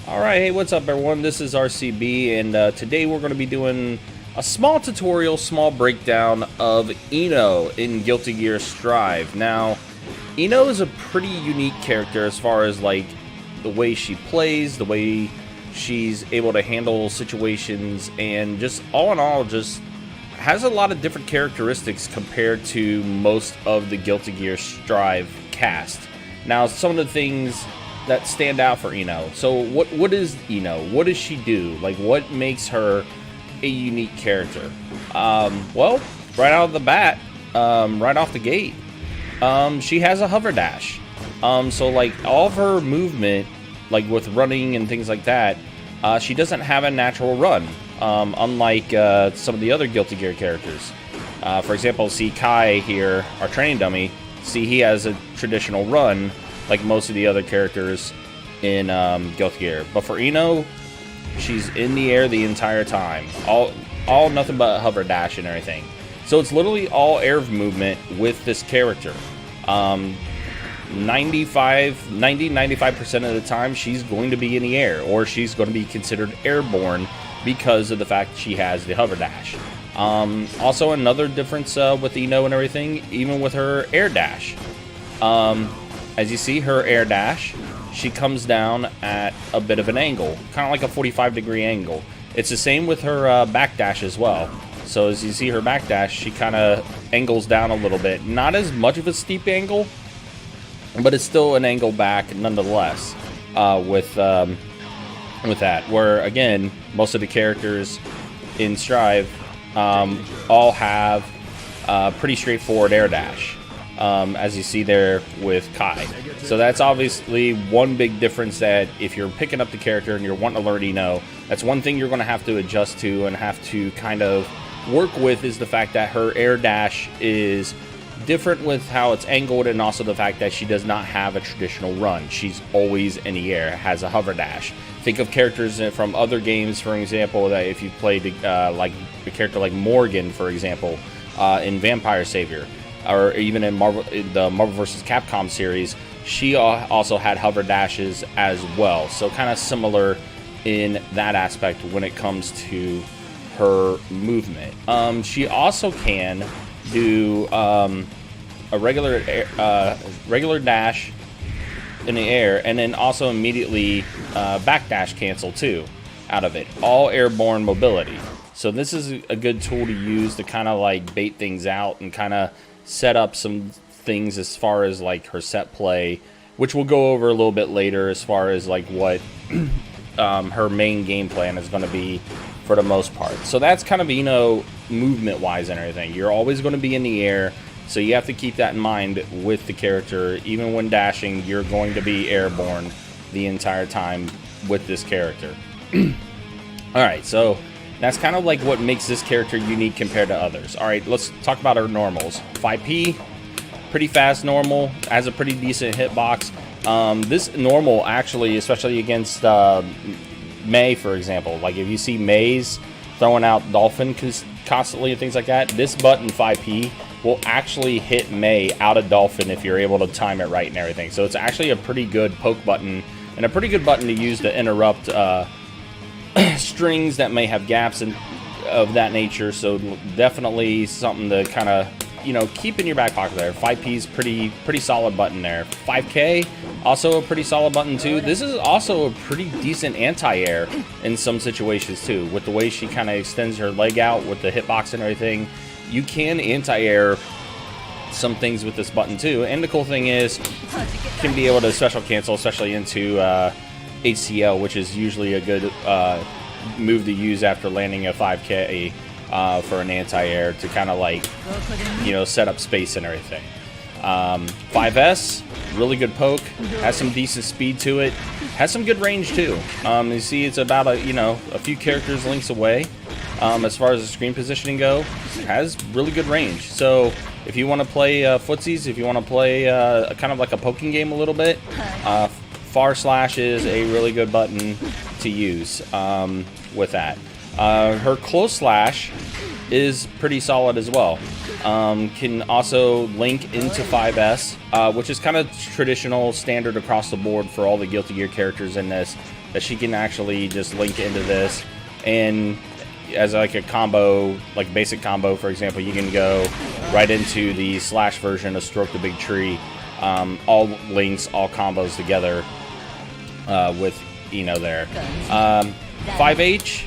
Alright, hey, what's up everyone? This is RCB, and today we're going to be doing a small tutorial, small breakdown of I-No in Guilty Gear Strive. Now, I-No is a pretty unique character as far as like the way she plays, the way she's able to handle situations, and just all in all, just has a lot of different characteristics compared to most of the Guilty Gear Strive cast. Now, some of the things that stand out for I-No. So what is I-No? What does she do? Like, what makes her a unique character? Well, right out of the bat, right off the gate, she has a hover dash. So like all of her movement, like with running and things like that, she doesn't have a natural run, unlike some of the other Guilty Gear characters. For example, see Kai here, our training dummy. See, he has a traditional run, like most of the other characters in Guilty Gear. But for I-No, she's in the air the entire time. All nothing but hover dash and everything. So it's literally all air movement with this character. 95% of the time, she's going to be in the air, or she's going to be considered airborne because of the fact that she has the hover dash. Also, another difference with I-No and everything, even with her air dash. As you see, her air dash, she comes down at a bit of an angle, kind of like a 45-degree angle. It's the same with her back dash as well. So as you see her back dash, she kind of angles down a little bit. Not as much of a steep angle, but it's still an angle back nonetheless with that. Where, again, most of the characters in Strive all have pretty straightforward air dash. As you see there with Kai. So that's obviously one big difference, that if you're picking up the character and you're wanting to learn I-No, that's one thing you're going to have to adjust to and have to kind of work with, is the fact that her air dash is different with how it's angled, and also the fact that she does not have a traditional run. She's always in the air, has a hover dash. Think of characters from other games, for example, that if you played like a character like Morgan, for example, in Vampire Savior, or even in the Marvel vs. Capcom series, she also had hover dashes as well. So kind of similar in that aspect when it comes to her movement. She also can do a regular dash in the air, and then also immediately backdash cancel too out of it. All airborne mobility. So this is a good tool to use to kind of like bait things out and kind of set up some things as far as like her set play, which we'll go over a little bit later, as far as like what her main game plan is going to be for the most part. So that's kind of, I-No, movement wise and everything. You're always going to be in the air, so you have to keep that in mind with the character. Even when dashing, you're going to be airborne the entire time with this character. Alright, so that's kind of like what makes this character unique compared to others. Alright, let's talk about her normals. 5P, pretty fast normal, has a pretty decent hitbox. This normal, actually, especially against Mei, for example, like if you see Mei's throwing out Dolphin constantly and things like that, this button, 5P, will actually hit Mei out of Dolphin if you're able to time it right and everything. So it's actually a pretty good poke button, and a pretty good button to use to interrupt strings that may have gaps and of that nature. So definitely something to kind of, you know, keep in your back pocket there. 5P's pretty solid button there. 5K, also a pretty solid button too. This is also a pretty decent anti-air in some situations too, with the way she kind of extends her leg out with the hitbox and everything. You can anti-air some things with this button too, and the cool thing is you can be able to special cancel, especially into HCL, which is usually a good move to use after landing a 5K for an anti-air, to kind of like, you know, set up space and everything. 5S, really good poke, has some decent speed to it, has some good range too. You see, it's about a few characters links away. As far as the screen positioning go, has really good range. So if you want to play footsies, if you want to play kind of like a poking game a little bit, far slash is a really good button to use with that. Her close slash is pretty solid as well. Can also link into 5S, which is kind of traditional standard across the board for all the Guilty Gear characters in this, that she can actually just link into this, and as like a combo, like basic combo, for example, you can go right into the Slash version of Stroke the Big Tree, all links, all combos together with I-No there. 5H,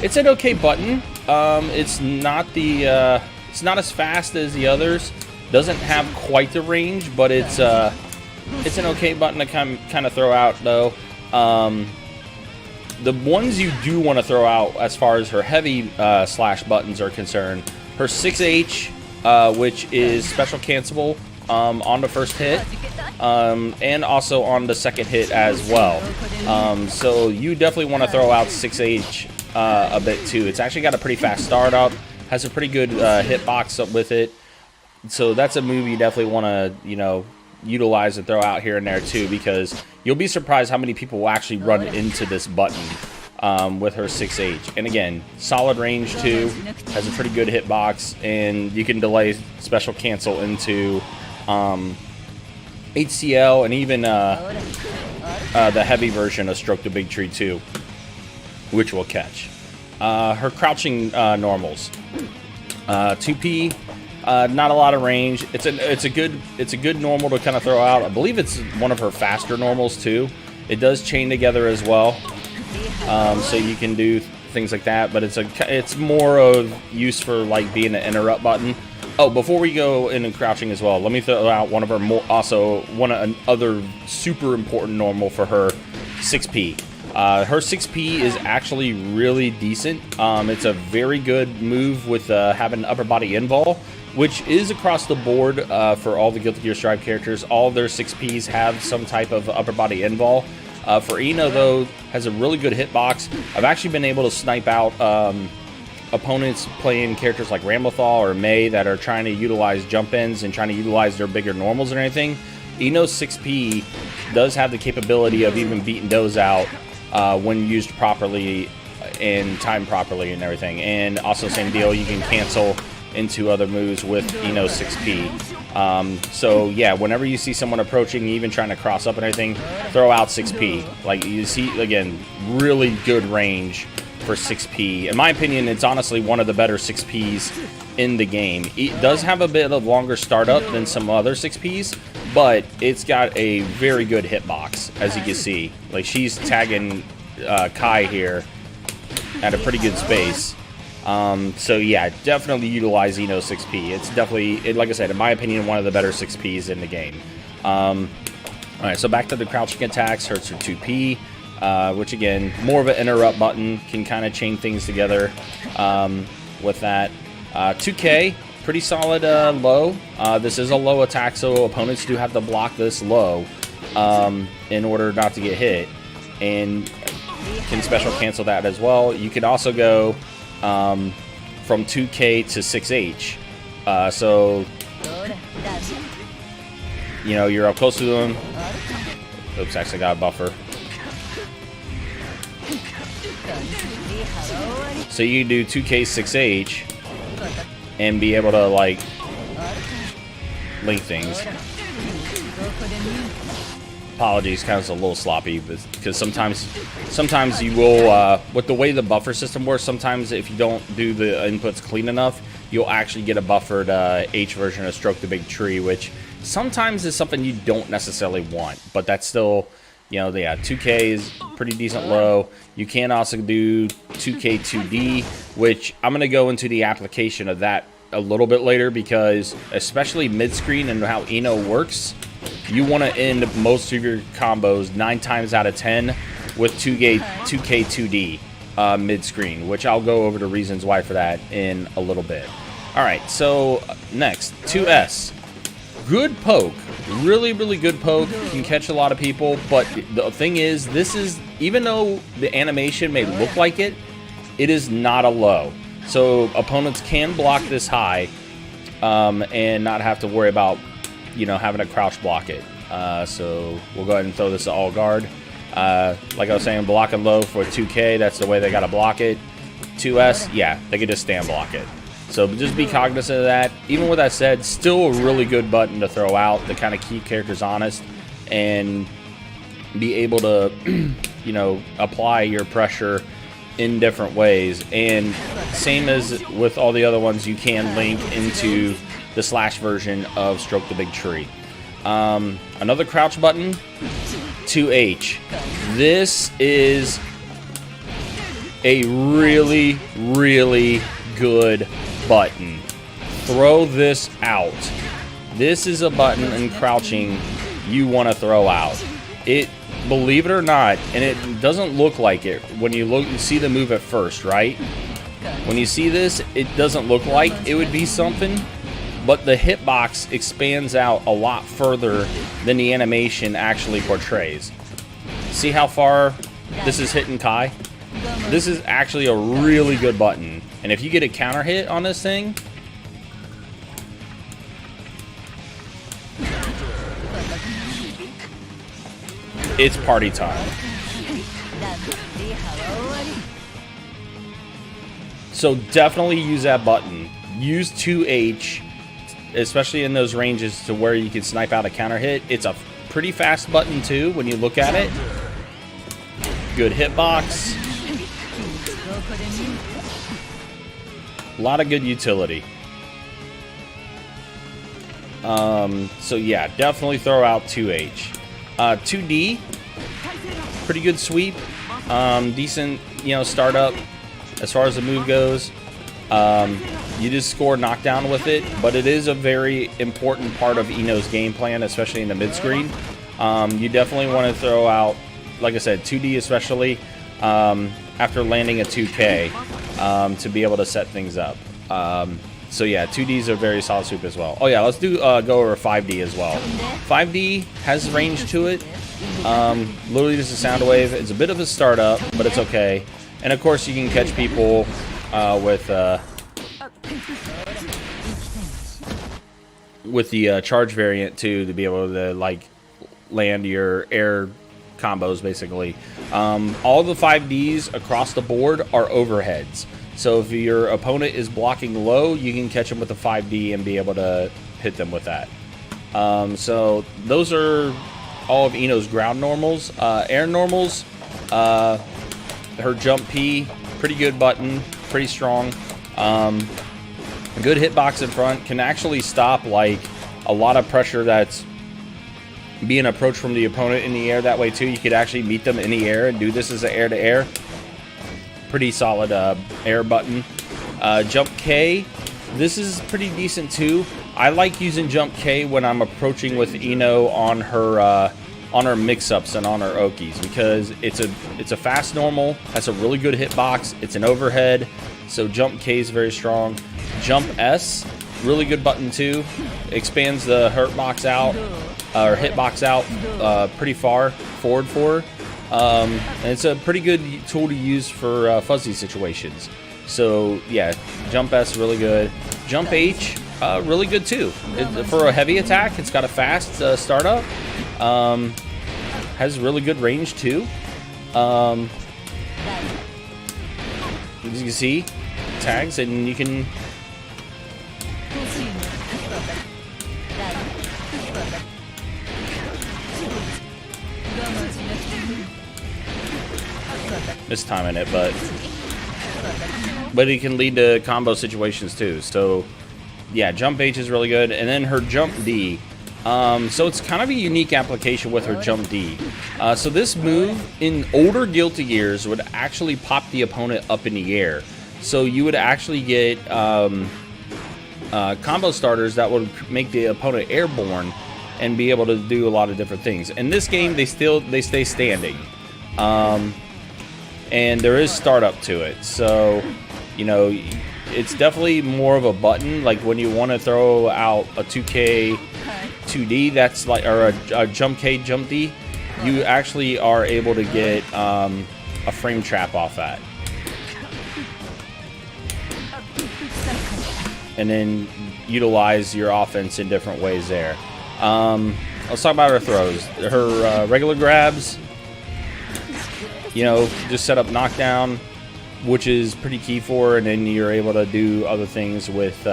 it's an okay button. It's not the it's not as fast as the others. Doesn't have quite the range, but it's an okay button to kind of throw out though. The ones you do want to throw out as far as her heavy slash buttons are concerned, her 6H, which is special cancelable on the first hit, and also on the second hit as well. So you definitely want to throw out 6H a bit too. It's actually got a pretty fast startup, has a pretty good hitbox up with it. So that's a move you definitely want to, you know, utilize and throw out here and there too, because you'll be surprised how many people will actually run into this button with her 6H. And again, solid range too, has a pretty good hitbox, and you can delay special cancel into HCL and even the heavy version of Stroke the Big Tree too, which will catch. Her crouching normals, 2P. Not a lot of range. It's a good normal to kind of throw out. I believe it's one of her faster normals too. It does chain together as well, so you can do things like that. But it's more of use for like being an interrupt button. Oh, before we go into crouching as well, let me throw out one of her other super important normal for her 6P. Her 6P is actually really decent. It's a very good move with having upper body invol, which is across the board for all the Guilty Gear Strive characters. All of their 6Ps have some type of upper body invol. For I-No, though, has a really good hitbox. I've actually been able to snipe out opponents playing characters like Ramblethal or May that are trying to utilize jump ins and trying to utilize their bigger normals and everything. I-No's 6P does have the capability of even beating those out when used properly and timed properly and everything. And also same deal, you can cancel into other moves with I-No 6P. So yeah, whenever you see someone approaching, even trying to cross up and everything, throw out 6P. Like you see, again, really good range for 6P. In my opinion, it's honestly one of the better 6Ps in the game. It does have a bit of longer startup than some other 6Ps, but it's got a very good hitbox, as you can see. Like she's tagging Kai here at a pretty good space. So yeah, definitely utilize I-No 6P. It's definitely, like I said, in my opinion, one of the better 6Ps in the game. Alright, so back to the crouching attacks. Hurts her 2P, which again, more of an interrupt button, can kind of chain things together with that. 2K, pretty solid low. This is a low attack, so opponents do have to block this low in order not to get hit, and can special cancel that as well. You can also go from 2K to 6H. So, you know, you're up close to them. Oops, actually got a buffer. So you can do 2K 6H and be able to, like, link things. Apologies, kind of a little sloppy, because sometimes you will, with the way the buffer system works, sometimes if you don't do the inputs clean enough, you'll actually get a buffered H version of Stroke the Big Tree, which sometimes is something you don't necessarily want, but that's still, you know, yeah, 2K is pretty decent low. You can also do 2K 2D, which I'm going to go into the application of that a little bit later, because especially mid-screen and how I-No works, you want to end most of your combos 9 times out of 10 with 2K 2D mid-screen, which I'll go over the reasons why for that in a little bit. Alright, so next, 2S. Good poke. Really, really good poke. Can catch a lot of people, but the thing is, this is, even though the animation may look like it, it is not a low. So opponents can block this high and not have to worry about, you know, having to crouch block it. So we'll go ahead and throw this to all guard. Like I was saying, blocking low for 2K, that's the way they got to block it. 2S, yeah, they could just stand block it. So just be cognizant of that. Even with that said, still a really good button to throw out to kind of keep characters honest and be able to, you know, apply your pressure in different ways. And same as with all the other ones, you can link into the slash version of Stroke the Big Tree. Another crouch button, 2H. This is a really, really good button. Throw this out. This is a button in crouching you want to throw out. It, believe it or not, and it doesn't look like it when you see the move at first, right? When you see this, it doesn't look like it would be something, but the hitbox expands out a lot further than the animation actually portrays. See how far this is hitting Kai? This is actually a really good button. And if you get a counter hit on this thing, it's party time. So definitely use that button. Use 2H, especially in those ranges to where you can snipe out a counter hit. It's a pretty fast button too when you look at it. Good hitbox. A lot of good utility. So yeah, definitely throw out 2H. 2D, pretty good sweep. Decent, you know, startup as far as the move goes. You just score knockdown with it, but it is a very important part of I-No's game plan, especially in the mid screen. You definitely want to throw out, like I said, 2D especially after landing a 2K to be able to set things up. So yeah, 2Ds are very solid sweep as well. Oh yeah, let's do go over 5D as well. 5D has range to it. Literally just a sound wave. It's a bit of a startup, but it's okay. And of course you can catch people with the charge variant too, to be able to like land your air combos basically. All the 5Ds across the board are overheads. So if your opponent is blocking low, you can catch them with a 5D and be able to hit them with that. So those are all of I-No's ground normals. Air normals, her jump P, pretty good button, pretty strong. Good hitbox in front, can actually stop like a lot of pressure that's being approached from the opponent in the air that way too. You could actually meet them in the air and do this as an air-to-air. Pretty solid air button. Jump K, this is pretty decent too. I like using Jump K when I'm approaching with I-No on her mix-ups and on her Okies, because it's a fast normal, has a really good hitbox, it's an overhead, so Jump K is very strong. Jump S, really good button too. Expands the hurtbox out, or hitbox out pretty far forward for her. And it's a pretty good tool to use for fuzzy situations. So yeah, Jump S really good. Jump H really good too. For a heavy attack, it's got a fast startup. Has really good range too. As you can see, tags, and you can. Mistiming it, but it can lead to combo situations too. So yeah, Jump H is really good. And then her Jump D, so it's kind of a unique application with her Jump D. So this move in older Guilty Gears would actually pop the opponent up in the air, so you would actually get combo starters that would make the opponent airborne and be able to do a lot of different things. In this game, they stay standing. And there is startup to it, so you know it's definitely more of a button. Like when you want to throw out a 2K 2D, that's like, or a Jump K Jump D, you actually are able to get a frame trap off that, and then utilize your offense in different ways there. Let's talk about her throws. Her regular grabs, you know, just set up knockdown. which is pretty key for her, and then you're able to do other things with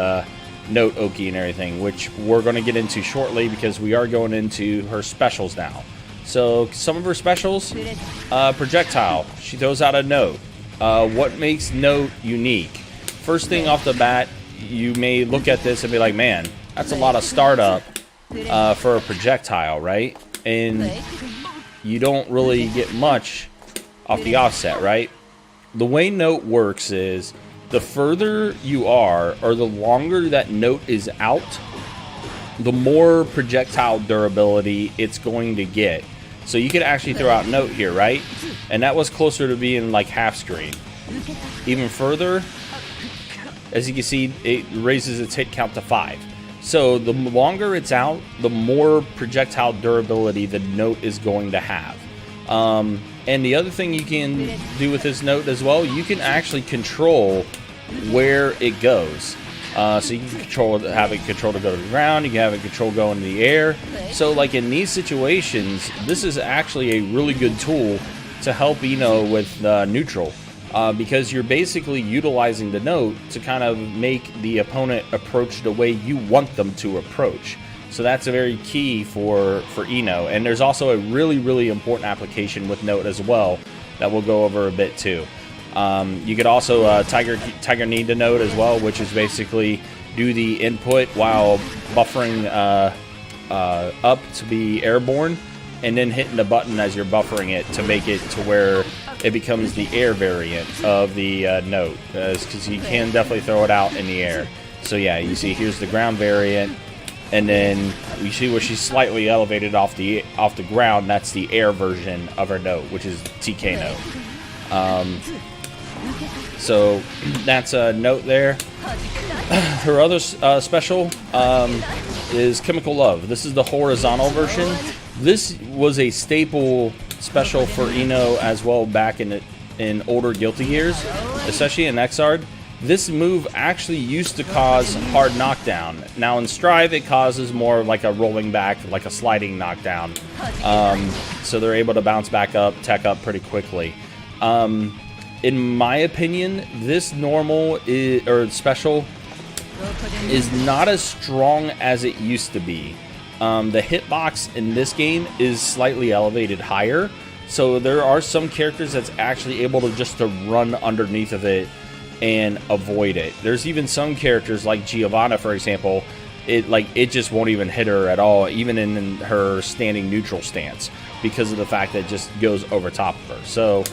note Oki and everything, which we're going to get into shortly because we are going into her specials now. So some of her specials, projectile, she throws out a note. What makes note unique? First thing off the bat, you may look at this and be like, man, that's a lot of startup for a projectile, right? And you don't really get much off the offset, right? The way note works is the further you are, or the longer that note is out, the more projectile durability it's going to get. So you could actually throw out note here, right? And that was closer to being like half screen. Even further, as you can see, it raises its hit count to 5. So the longer it's out, the more projectile durability the note is going to have. And the other thing you can do with this note as well, you can actually control where it goes. So you can have it control to go to the ground, you can have it control go into the air. So like in these situations, this is actually a really good tool to help I-No with neutral. Because you're basically utilizing the note to kind of make the opponent approach the way you want them to approach. So that's a very key for I-No. And there's also a really important application with note as well that we'll go over a bit too. You could also Tiger Knee to note as well, which is basically do the input while buffering up to be airborne, and then hitting the button as you're buffering it to make it to where it becomes the air variant of the note, because you can definitely throw it out in the air. So yeah, you see here's the ground variant, and then we see where she's slightly elevated off the ground. That's the air version of her note, which is TK note. So that's a note there. Her other special is Chemical Love. This is the horizontal version. This was a staple special for I-No as well back in older Guilty Gears, especially in Xrd. This move actually used to cause hard knockdown. Now in Strive, it causes more like a rolling back, like a sliding knockdown. So they're able to bounce back up, tech up pretty quickly. In my opinion, this normal or special is not as strong as it used to be. The hitbox in this game is slightly elevated higher, so there are some characters that's actually able to just to run underneath of it and avoid it. There's even some characters like Giovanna, for example, it just won't even hit her at all, even in her standing neutral stance, because of the fact that it just goes over top of her. So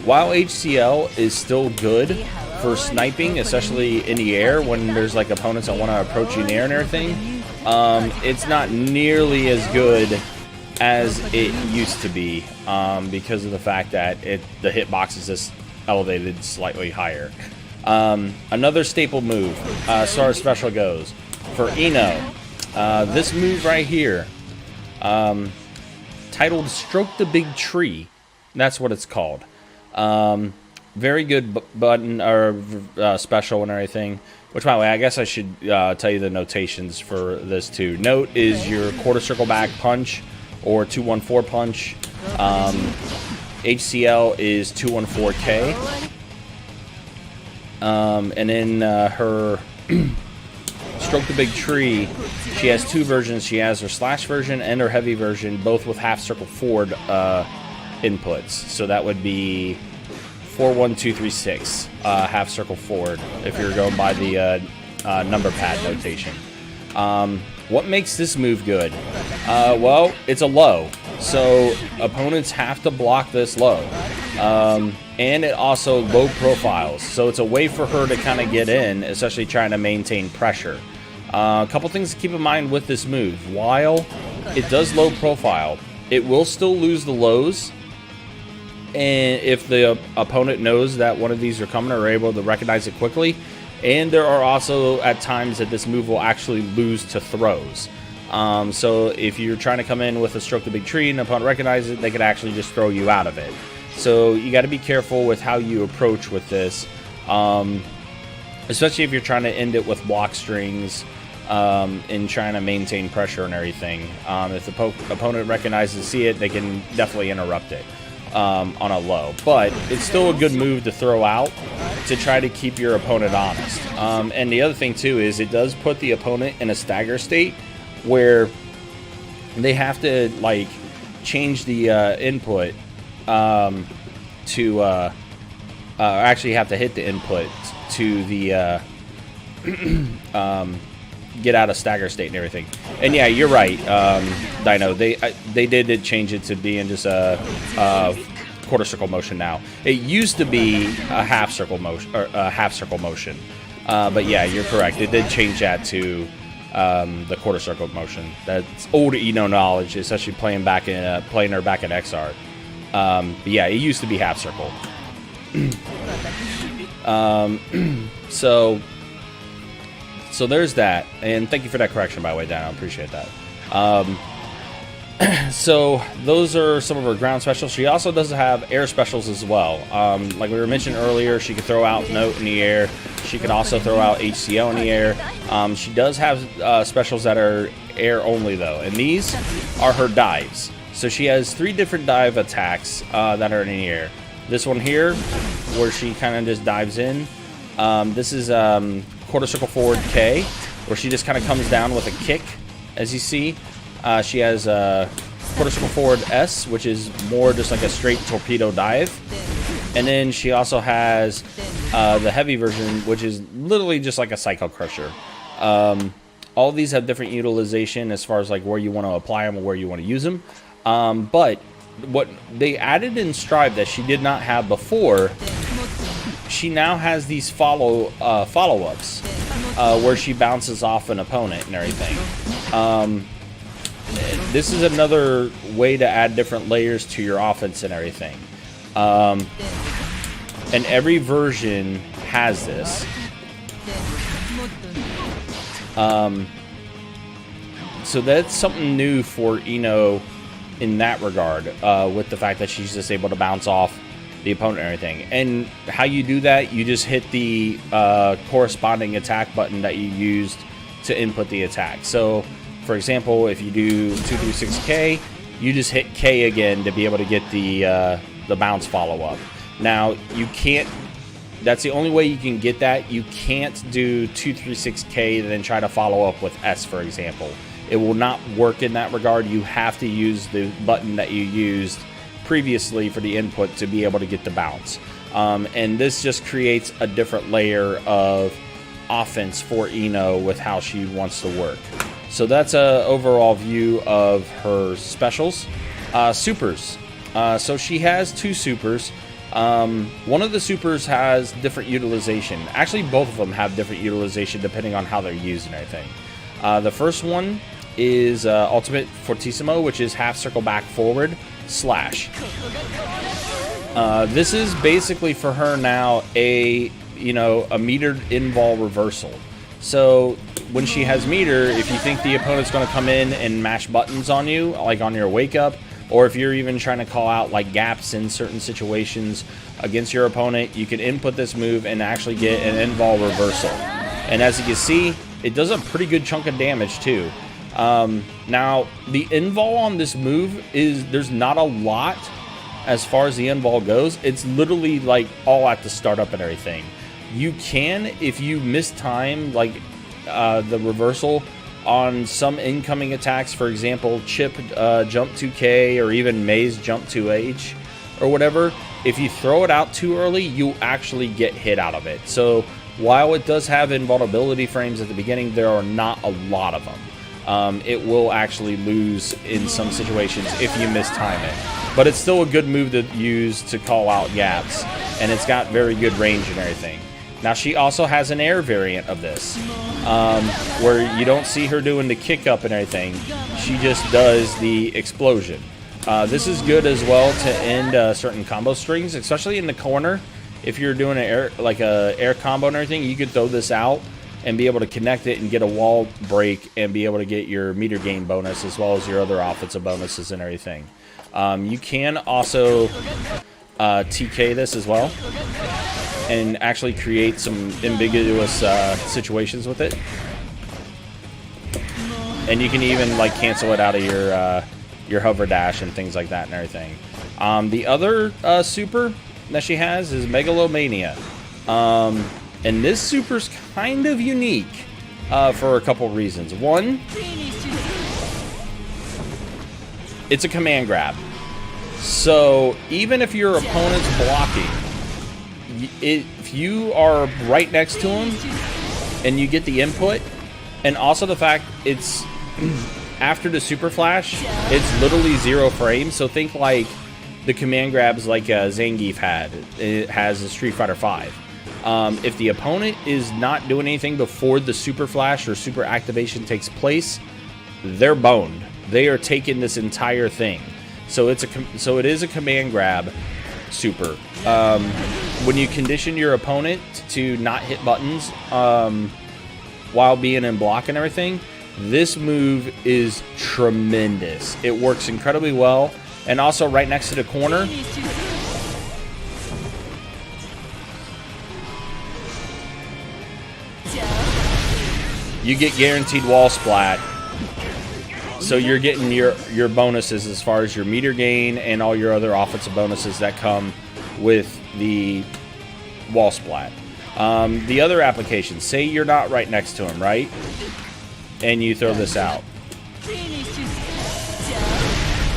while HCL is still good for sniping, especially in the air when there's like opponents that want to approach you in the air and everything, it's not nearly as good as it used to be, because of the fact that the hitbox is just elevated slightly higher. Another staple move, as far as special goes, for I-No, this move right here, titled Stroke the Big Tree, that's what it's called. Very good button or special and everything. Which, by the way, I guess I should tell you the notations for this too. Note is your quarter circle back punch or 214 punch. HCL is 214K. And then her Stroke the Big Tree, she has two versions. She has her slash version and her heavy version, both with half circle forward inputs. So that would be 4-1-2-3-6, half circle forward, if you're going by the number pad notation. What makes this move good? Well, it's a low, so opponents have to block this low. And it also low profiles, so it's a way for her to kind of get in, especially trying to maintain pressure. A couple things to keep in mind with this move. While it does low profile, it will still lose the lows, and if the opponent knows that one of these are coming or are able to recognize it quickly. And there are also at times that this move will actually lose to throws. So if you're trying to come in with a Stroke the Big Tree and the opponent recognizes it, they could actually just throw you out of it. So you got to be careful with how you approach with this, especially if you're trying to end it with block strings and trying to maintain pressure and everything. If the opponent recognizes see it, they can definitely interrupt it. on a low. But it's still a good move to throw out to try to keep your opponent honest. And the other thing too is it does put the opponent in a stagger state where they have to like change the input to actually have to hit the input to the get out of stagger state and everything. And yeah, you're right, Dino. They did change it to being just a quarter circle motion now. It used to be a half circle motion or a half circle motion. But yeah, you're correct. It did change that to the quarter circle motion. That's old I-No knowledge, especially playing her back in XR. But yeah, it used to be half circle. So there's that, and thank you for that correction, by the way, Dan. I appreciate that. So those are some of her ground specials. She also does have air specials as well. Like we were mentioning earlier, she could throw out Note in the air. She can also throw out HCO in the air. She does have specials that are air only, though, and these are her dives. So she has 3 different dive attacks that are in the air. This one here, where she kind of just dives in. This is quarter circle forward K, where she just kind of comes down with a kick, as you see. She has quarter circle forward S, which is more just like a straight torpedo dive. And then she also has the heavy version, which is literally just like a Psycho Crusher. All of these have different utilization as far as like where you want to apply them or where you want to use them. But what they added in Strive that she did not have before, she now has these follow-ups where she bounces off an opponent and everything. This is another way to add different layers to your offense and everything. And every version has this. So that's something new for I-No in that regard, with the fact that she's just able to bounce off the opponent and everything. And how you do that, you just hit the corresponding attack button that you used to input the attack. So for example, if you do 236K, you just hit K again to be able to get the bounce follow-up. Now you can't, that's the only way you can get that. You can't do 236K and then try to follow up with S, for example. It will not work in that regard. You have to use the button that you used previously for the input to be able to get the bounce. And this just creates a different layer of offense for I-No with how she wants to work. So that's a overall view of her specials. Supers. So she has 2 supers. One of the supers has different utilization. Actually, both of them have different utilization depending on how they're used and everything. The first one is Ultimate Fortissimo, which is half circle back forward slash. This is basically for her now a metered invol reversal. So when she has meter, if you think the opponent's going to come in and mash buttons on you, like on your wake up, or if you're even trying to call out like gaps in certain situations against your opponent, you can input this move and actually get an invol reversal. And as you can see, it does a pretty good chunk of damage too. Now the invol on this move there's not a lot as far as the invol goes. It's literally like all at the startup and everything. You can, if you miss time, like the reversal on some incoming attacks, for example, Chip jump 2K or even Maze jump 2H or whatever, if you throw it out too early, you actually get hit out of it. So while it does have invulnerability frames at the beginning, there are not a lot of them. It will actually lose in some situations if you mistime it. But it's still a good move to use to call out gaps, and it's got very good range and everything. Now she also has an air variant of this, where you don't see her doing the kick up and everything. She just does the explosion. This is good as well to end certain combo strings, especially in the corner. If you're doing an air combo and everything, you could throw this out and be able to connect it and get a wall break and be able to get your meter gain bonus as well as your other offensive bonuses and everything. You can also TK this as well and actually create some ambiguous situations with it. And you can even like cancel it out of your hover dash and things like that and everything. The other super that she has is Megalomania. And this super's kind of unique for a couple reasons. One, it's a command grab. So even if your opponent's blocking, if you are right next to him and you get the input, and also the fact it's after the super flash, it's literally 0 frames. So think like the command grabs like Zangief had. It has a Street Fighter V. If the opponent is not doing anything before the super flash or super activation takes place, they're boned. They are taking this entire thing. So it is a command grab super. When you condition your opponent to not hit buttons while being in block and everything, this move is tremendous. It works incredibly well. And also right next to the corner, you get guaranteed wall splat. So you're getting your bonuses as far as your meter gain and all your other offensive bonuses that come with the wall splat. The other application, say you're not right next to him, right? And you throw this out.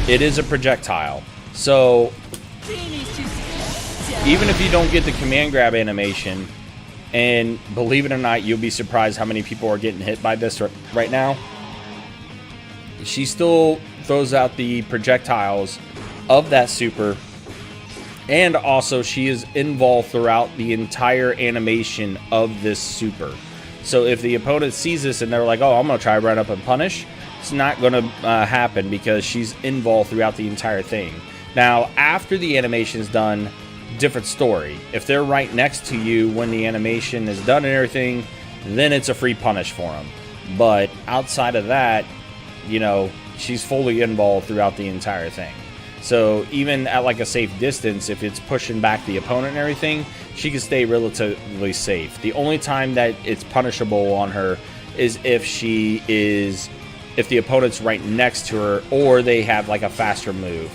It is a projectile. So even if you don't get the command grab animation, and believe it or not, you'll be surprised how many people are getting hit by this right now, she still throws out the projectiles of that super, and also she is involved throughout the entire animation of this super. So if the opponent sees this and they're like, oh, I'm going to try right up and punish, it's not going to happen because she's involved throughout the entire thing. Now, after the animation is done, different story. If they're right next to you when the animation is done and everything, then it's a free punish for them. But outside of that, you know, she's fully involved throughout the entire thing. So even at like a safe distance, if it's pushing back the opponent and everything, she can stay relatively safe. The only time that it's punishable on her is if if the opponent's right next to her or they have like a faster move.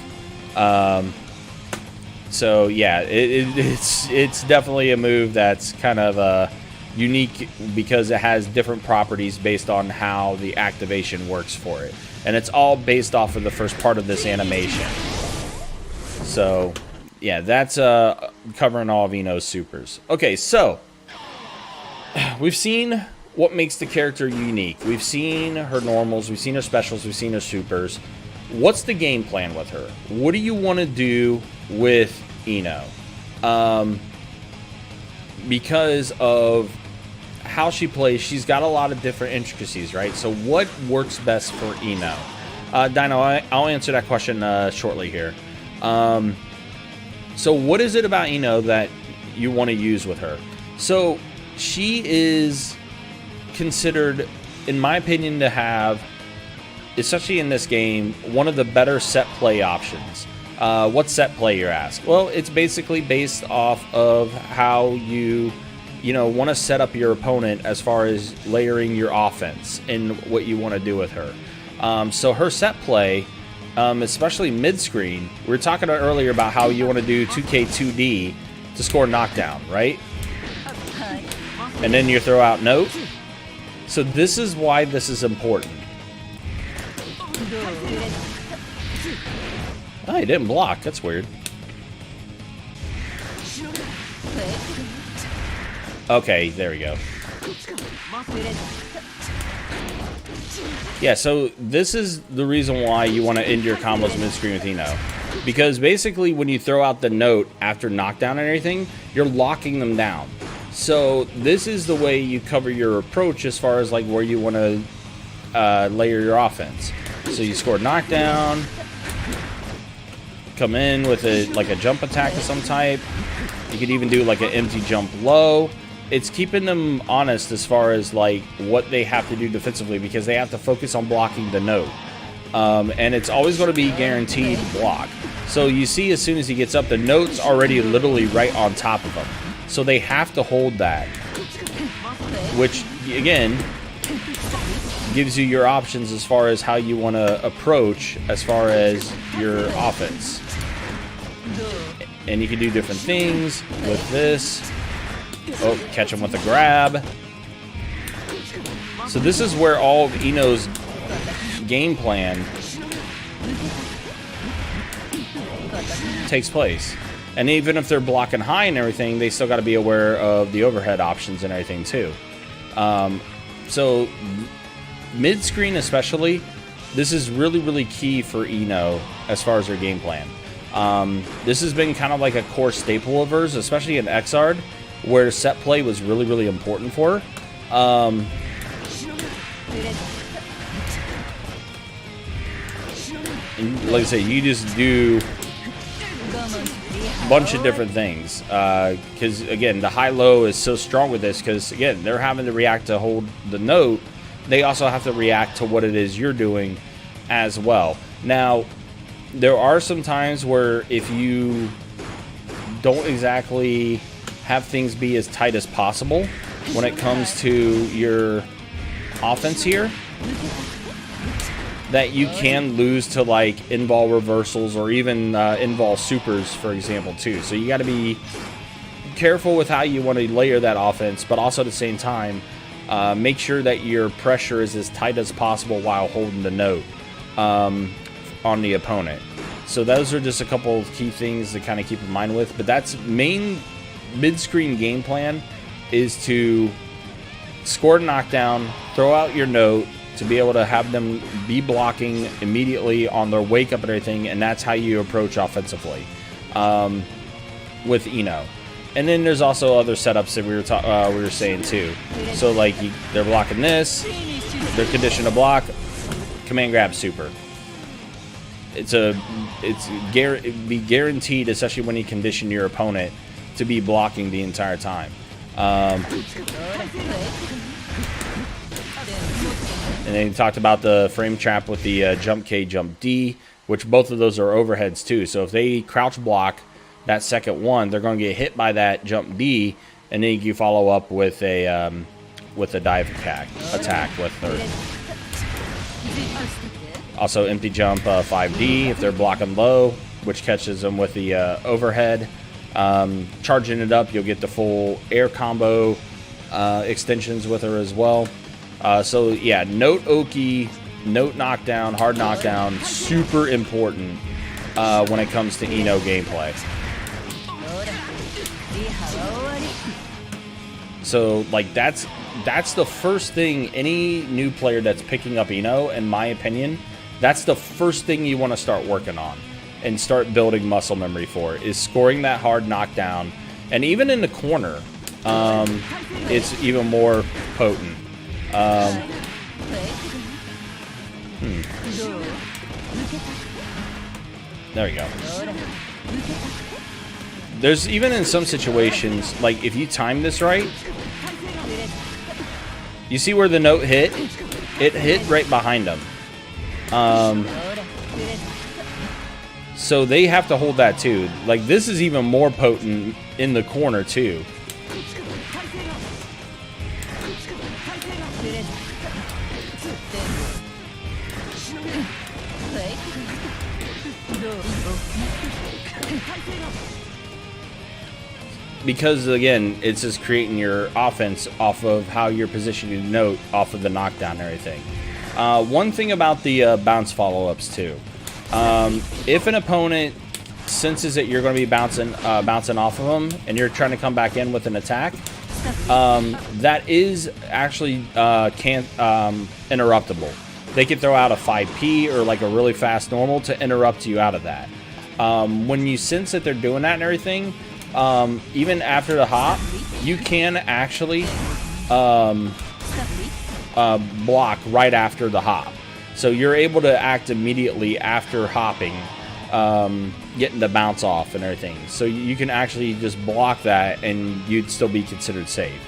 So yeah, it's definitely a move that's kind of unique because it has different properties based on how the activation works for it. And it's all based off of the first part of this animation. So yeah, that's covering all of I-No's supers. Okay, so we've seen what makes the character unique. We've seen her normals, we've seen her specials, we've seen her supers. What's the game plan with her? What do you want to do with I-No? Because of how she plays, she's got a lot of different intricacies, right? So what works best for I-No? Dino, I'll answer that question shortly here. So what is it about I-No that you want to use with her? So she is considered, in my opinion, to have, especially in this game, one of the better set play options. What's set play, you ask? Well, it's basically based off of how you want to set up your opponent as far as layering your offense and what you want to do with her. So her set play, especially mid-screen, we were talking earlier about how you want to do 2K 2D to score knockdown, right? And then you throw out note. So this is why this is important. Oh, he didn't block. That's weird. Okay, there we go. Yeah, so this is the reason why you want to end your combos mid-screen with I-No. Because basically when you throw out the note after knockdown and everything, you're locking them down. So this is the way you cover your approach as far as like where you want to layer your offense. So you score knockdown, come in with like a jump attack of some type. You could even do like an empty jump low. It's keeping them honest as far as like what they have to do defensively because they have to focus on blocking the note. And it's always going to be guaranteed block. So you see as soon as he gets up, the note's already literally right on top of him. So they have to hold that. Which, again, gives you your options as far as how you want to approach as far as your offense. And you can do different things with this. Oh, catch him with a grab. So this is where all of I-No's game plan takes place. And even if they're blocking high and everything, they still got to be aware of the overhead options and everything too. So mid-screen especially, this is really, really key for I-No as far as their game plan. This has been kind of like a core staple of hers, especially in Xrd, where set play was really, really important for her. And like I say, you just do a bunch of different things. Because, again, the high-low is so strong with this because, again, they're having to react to hold the note. They also have to react to what it is you're doing as well. Now, there are some times where if you don't exactly have things be as tight as possible when it comes to your offense here, that you can lose to like in-ball reversals or even in-ball supers, for example, too. So you got to be careful with how you want to layer that offense, but also at the same time, make sure that your pressure is as tight as possible while holding the note on the opponent. So those are just a couple of key things to kind of keep in mind with. But that's main mid-screen game plan is to score the knockdown, throw out your note, to be able to have them be blocking immediately on their wake up and everything, and that's how you approach offensively with I-No. And then there's also other setups that we were saying too. So like they're blocking this, they're conditioned to block, command grab super. It'd be guaranteed, especially when you condition your opponent to be blocking the entire time. And then he talked about the frame trap with the jump K, jump D, which both of those are overheads too. So if they crouch block that second one, they're going to get hit by that jump D, and then you follow up with a dive attack with third. Also empty jump 5D if they're blocking low, which catches them with the overhead. Charging it up, you'll get the full air combo extensions with her as well. So yeah, note Oki, note knockdown, hard knockdown, super important when it comes to I-No gameplay. So like that's the first thing any new player that's picking up I-No, in my opinion, that's the first thing you want to start working on and start building muscle memory for, is scoring that hard knockdown. And even in the corner, it's even more potent. There we go. There's even in some situations, like if you time this right, you see where the note hit? It hit right behind them. So they have to hold that too. Like this is even more potent in the corner too. Because again, it's just creating your offense off of how you're positioning the note off of the knockdown and everything. One thing about the bounce follow-ups too. If an opponent senses that you're going to be bouncing off of them and you're trying to come back in with an attack, that is actually interruptible. They could throw out a 5P or like a really fast normal to interrupt you out of that. When you sense that they're doing that and everything, even after the hop, you can actually block right after the hop. So you're able to act immediately after hopping, getting the bounce off and everything. So you can actually just block that and you'd still be considered safe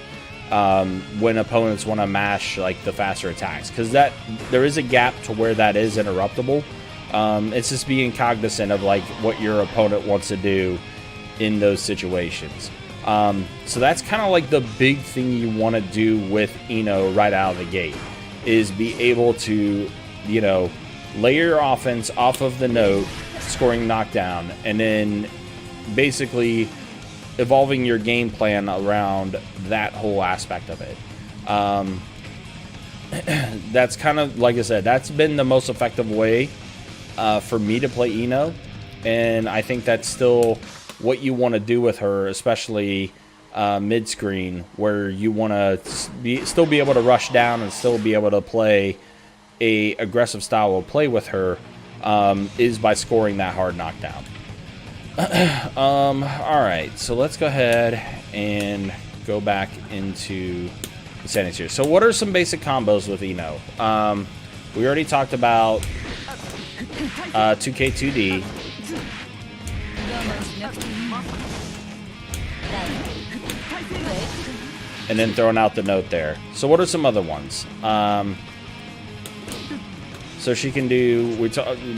when opponents want to mash like the faster attacks. Because there is a gap to where that is interruptible. It's just being cognizant of like what your opponent wants to do in those situations. So that's kind of like the big thing you want to do with I-No right out of the gate, is be able to, you know, layer your offense off of the note, scoring knockdown, and then basically evolving your game plan around that whole aspect of it. That's kind of, like I said, that's been the most effective way for me to play I-No, and I think that's still what you want to do with her, especially mid-screen, where you want to still be able to rush down and still be able to play a aggressive style of play with her, is by scoring that hard knockdown. Alright, so let's go ahead and go back into the settings here. So what are some basic combos with I-No? We already talked about 2K2D. And then throwing out the note there. So what are some other ones? So she can do, we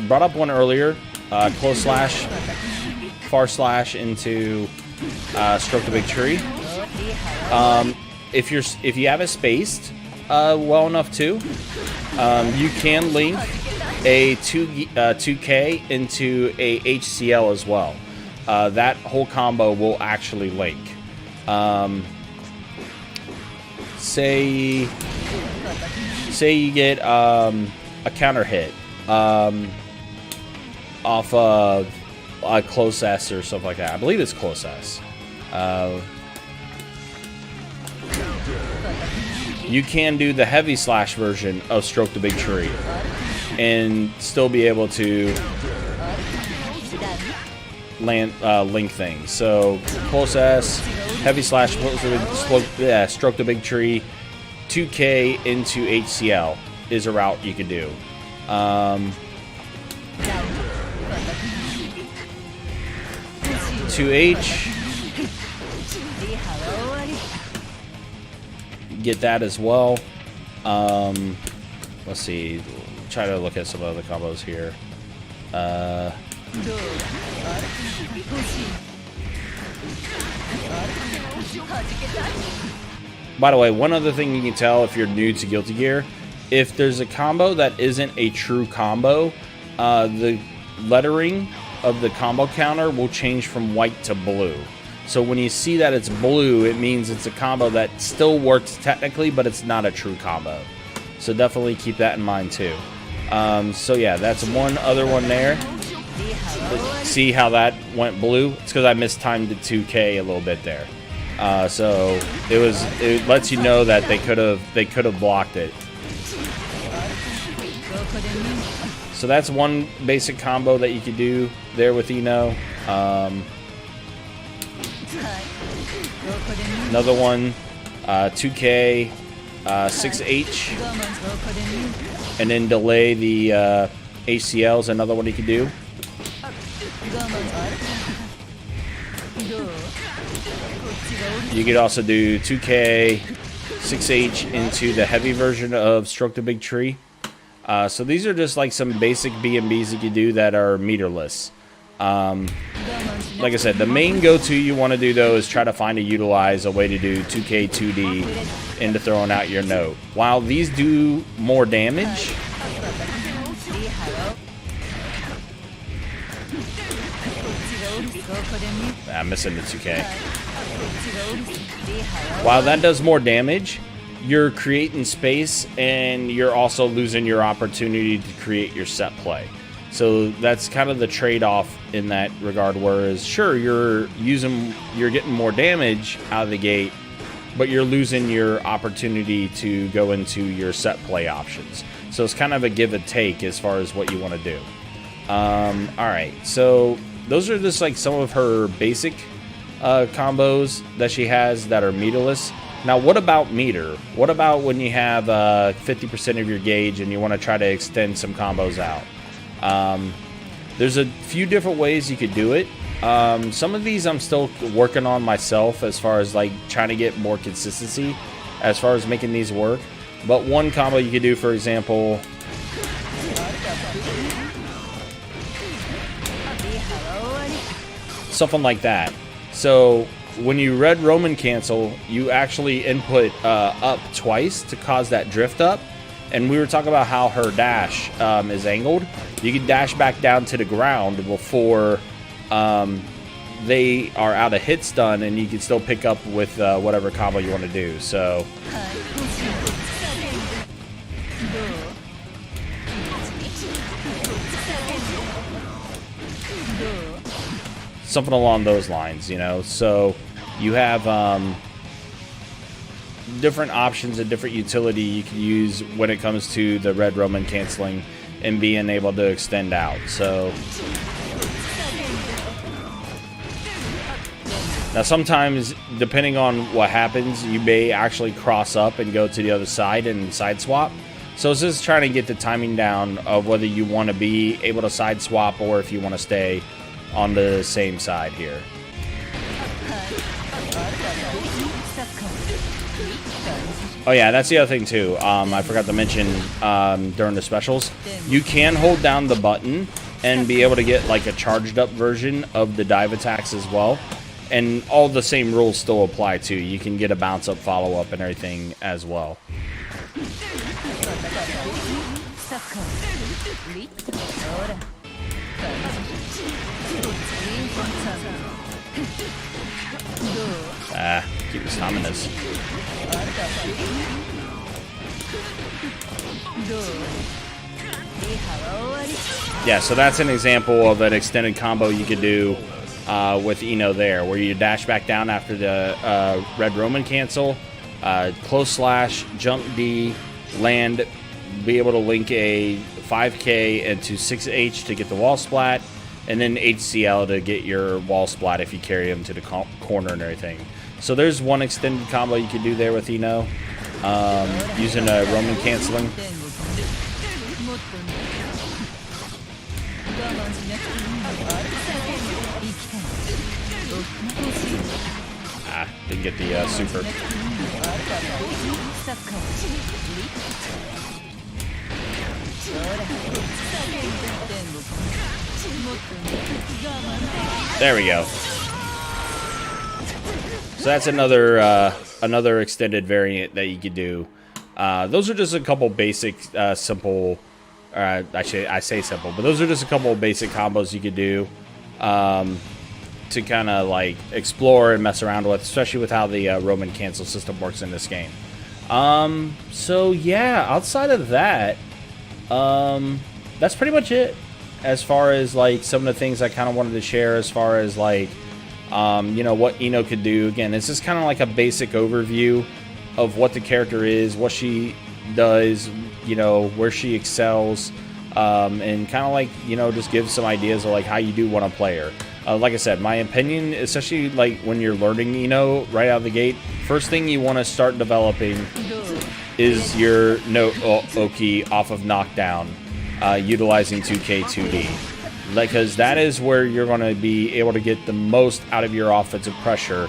brought up one earlier, close slash, far slash into stroke the big tree. If you have it spaced well enough too, you can link a 2K into a HCL as well. That whole combo will actually link. Say you get a counter hit off of a close S or something like that. I believe it's close S. You can do the heavy slash version of Stroke the Big Tree and still be able to land link things. So close S, heavy slash, Stroke the Big Tree, 2K into HCL is a route you could do. 2H, get that as well. Let's see, try to look at some other combos here. By the way, one other thing you can tell if you're new to Guilty Gear, if there's a combo that isn't a true combo, the lettering of the combo counter will change from white to blue. So when you see that it's blue, it means it's a combo that still works technically, but it's not a true combo. So definitely keep that in mind too. So yeah, that's one other one there. See how that went blue? It's because I mistimed the 2K a little bit there. So it lets you know that they could have blocked it. So that's one basic combo that you could do there with I-No. Another one, 2K, 6H, and then delay the HCL is another one you could do. You could also do 2K, 6H into the heavy version of Stroke the Big Tree. So these are just like some basic B&Bs you could do that are meterless. Like I said, the main go-to you want to do though is try to find a utilize a way to do 2K 2D into throwing out your note. While these do more damage, I'm missing the 2K. While that does more damage, you're creating space and you're also losing your opportunity to create your set play. So that's kind of the trade-off in that regard, whereas sure, you're getting more damage out of the gate, but you're losing your opportunity to go into your set play options. So it's kind of a give and take as far as what you want to do. Alright, so those are just like some of her basic combos that she has that are meterless. Now, what about meter? What about when you have 50% of your gauge and you want to try to extend some combos out? There's a few different ways you could do it. Some of these I'm still working on myself as far as like trying to get more consistency as far as making these work. But one combo you could do, for example, something like that. So when you red Roman cancel, you actually input up twice to cause that drift up. And we were talking about how her dash is angled. You can dash back down to the ground before they are out of hit stun, and you can still pick up with whatever combo you want to do. So something along those lines, you know. So you have different options and different utility you can use when it comes to the red Roman canceling and being able to extend out. So now sometimes, depending on what happens, you may actually cross up and go to the other side and side swap. So it's just trying to get the timing down of whether you want to be able to side swap or if you want to stay on the same side here. Oh yeah, that's the other thing too. I forgot to mention during the specials, you can hold down the button and be able to get like a charged up version of the dive attacks as well. And all the same rules still apply too. You can get a bounce up, follow up, and everything as well. Keep his stamina. Yeah, so that's an example of an extended combo you could do with I-No there, where you dash back down after the red Roman cancel, close slash, jump D, land, be able to link a 5K into 6H to get the wall splat, and then HCL to get your wall splat if you carry him to the corner and everything. So there's one extended combo you could do there with I-No, using a Roman canceling. Didn't get the super. There we go. So that's another extended variant that you could do. Those are just a couple basic, simple. Actually, I say simple, but those are just a couple of basic combos you could do to kind of like explore and mess around with, especially with how the Roman cancel system works in this game. So yeah, outside of that, that's pretty much it as far as like some of the things I kind of wanted to share as far as like you know, what I-No could do. Again, it's just kind of like a basic overview of what the character is, what she does, you know, where she excels, and kind of like, you know, just give some ideas of like how you do want to play her. Like I said, my opinion, especially like when you're learning I-No right out of the gate, first thing you want to start developing is your note Oki off of knockdown, utilizing 2K 2D. Because that is where you're going to be able to get the most out of your offensive pressure,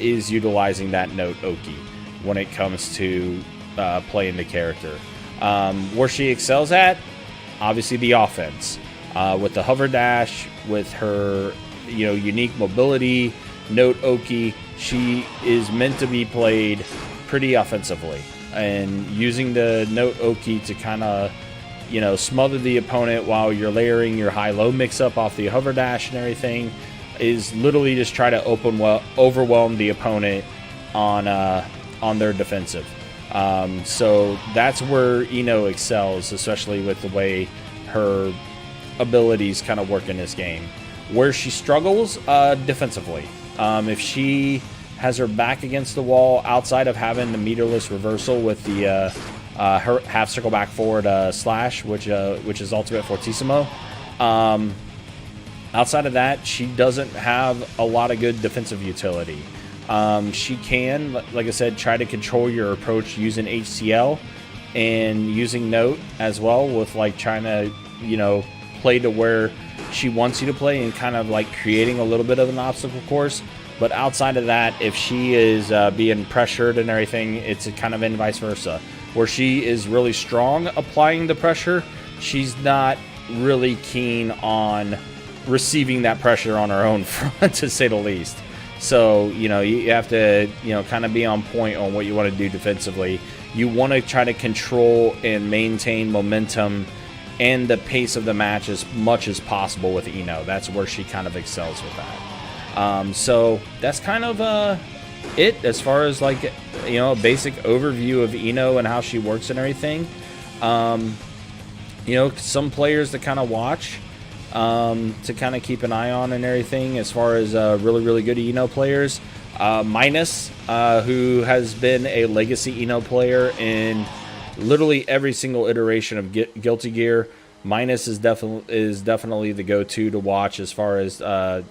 is utilizing that note Oki when it comes to playing the character. Where she excels at, obviously the offense. With the hover dash, with her, you know, unique mobility, note Oki, she is meant to be played pretty offensively. And using the note Oki to kind of, you know, smother the opponent while you're layering your high-low mix-up off the hover dash and everything is literally just try to overwhelm the opponent on their defensive. So that's where I-No excels, especially with the way her abilities kind of work in this game. Where she struggles, defensively. If she has her back against the wall, outside of having the meterless reversal with the her half circle back forward slash, which is ultimate fortissimo. Outside of that, she doesn't have a lot of good defensive utility. She can, like I said, try to control your approach using HCL and using note as well, with like trying to, you know, play to where she wants you to play and kind of like creating a little bit of an obstacle course. But outside of that, if she is being pressured and everything, it's kind of in vice versa. Where she is really strong applying the pressure, she's not really keen on receiving that pressure on her own front, to say the least. So, you know, you have to, you know, kind of be on point on what you want to do defensively. You want to try to control and maintain momentum and the pace of the match as much as possible with I-No. That's where she kind of excels with that. So that's kind of it as far as like, you know, a basic overview of I-No and how she works and everything. You know, some players to kind of watch, to kind of keep an eye on and everything as far as really good I-No players. Mynus, who has been a legacy I-No player in literally every single iteration of Guilty Gear. Mynus is definitely the go-to to watch as far as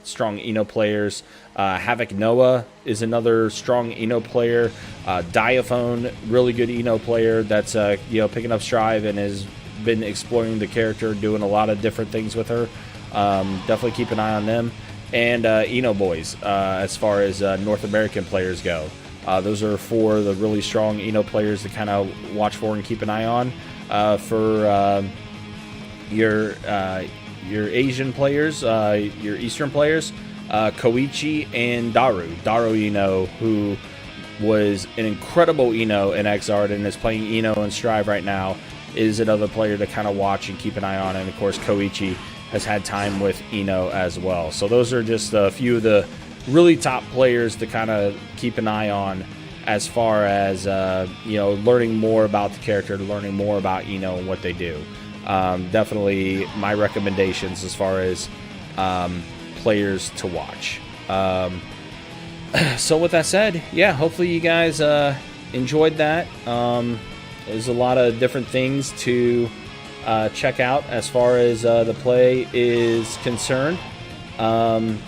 strong I-No players. Havoc Noah is another strong I-No player. Diaphone, really good I-No player that's you know, picking up Strive and has been exploring the character, doing a lot of different things with her. Definitely keep an eye on them. And INOBOYZ, as far as North American players go. Those are 4 of the really strong I-No players to kind of watch for and keep an eye on. For your Asian players, your Eastern players, Koichi and Daru I-No, who was an incredible I-No in Exart and is playing I-No in Strive right now, is another player to kind of watch and keep an eye on. And of course, Koichi has had time with I-No as well. So those are just a few of the really top players to kind of keep an eye on as far as you know, learning more about the character, learning more about I-No and what they do. Definitely my recommendations as far as players to watch. So with that said, yeah, hopefully you guys enjoyed that. There's a lot of different things to check out as far as the play is concerned. And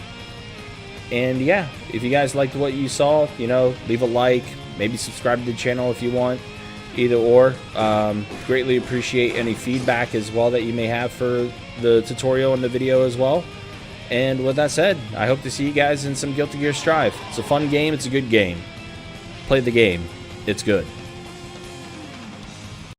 yeah, if you guys liked what you saw, you know, leave a like, maybe subscribe to the channel if you want. Either or. Greatly appreciate any feedback as well that you may have for the tutorial and the video as well. And with that said, I hope to see you guys in some Guilty Gear Strive. It's a fun game, it's a good game. Play the game, it's good.